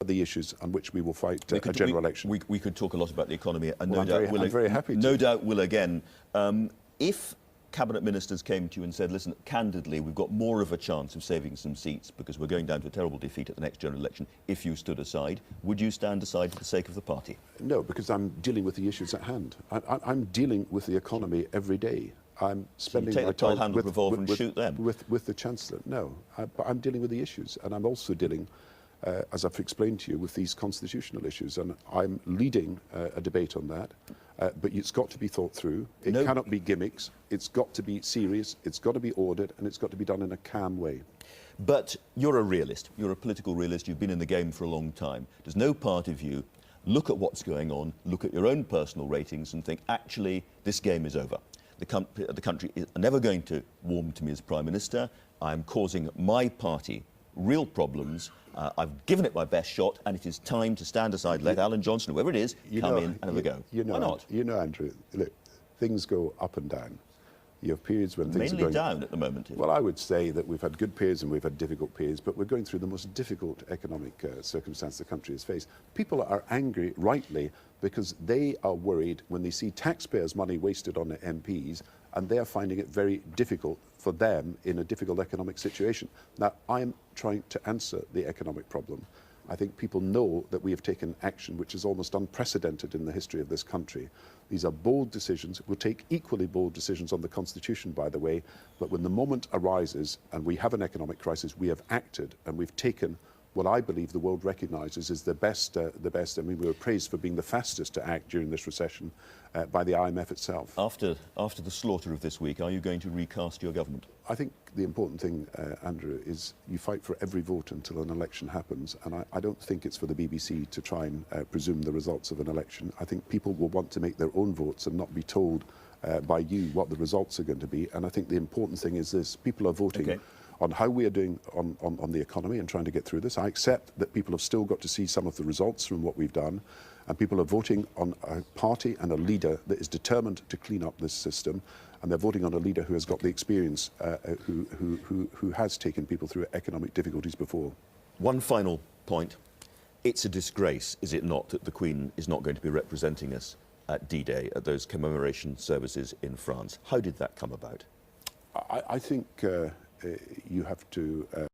the issues on which we will fight a general election. We could talk a lot about the economy, and well, I'm very happy to. No doubt will again. If Cabinet Ministers came to you and said, listen, candidly, we've got more of a chance of saving some seats because we're going down to a terrible defeat at the next general election, if you stood aside, would you stand aside for the sake of the party? No, because I'm dealing with the issues at hand. I'm dealing with the economy every day. I'm spending so you take my the time handled revolver and shoot them? With the Chancellor. No, but I'm dealing with the issues, and I'm also dealing, as I've explained to you, with these constitutional issues, and I'm leading a debate on that. But it's got to be thought through. It cannot be gimmicks. It's got to be serious. It's got to be ordered, and it's got to be done in a calm way. But you're a realist. You're a political realist. You've been in the game for a long time. Does no part of you look at what's going on, look at your own personal ratings, and think, actually, this game is over? The country is never going to warm to me as Prime Minister. I'm causing my party real problems. I've given it my best shot, and it is time to stand aside, let Alan Johnson, whoever it is, come in and have a go. Why not? You know, Andrew, look, things go up and down. You have periods when things are going down at the moment. Well, I would say that we've had good periods and we've had difficult periods, but we're going through the most difficult economic circumstance the country has faced. People are angry, rightly, because they are worried when they see taxpayers' money wasted on the MPs, and they are finding it very difficult for them in a difficult economic situation. Now, I'm trying to answer the economic problem. I think people know that we have taken action which is almost unprecedented in the history of this country. These are bold decisions. We'll take equally bold decisions on the Constitution, by the way, but when the moment arises and we have an economic crisis, we have acted and we've taken what I believe the world recognises is the best. I mean, we were praised for being the fastest to act during this recession by the IMF itself. After the slaughter of this week, are you going to recast your government? I think the important thing, Andrew, is you fight for every vote until an election happens, and I don't think it's for the BBC to try and presume the results of an election. I think people will want to make their own votes and not be told by you what the results are going to be, and I think the important thing is this: people are voting on how we are doing on the economy and trying to get through this. I accept that people have still got to see some of the results from what we've done, and people are voting on a party and a leader that is determined to clean up this system, and they're voting on a leader who has got the experience, who has taken people through economic difficulties before. One final point. It's a disgrace, is it not, that the Queen is not going to be representing us at D-Day, at those commemoration services in France. How did that come about? I think you have to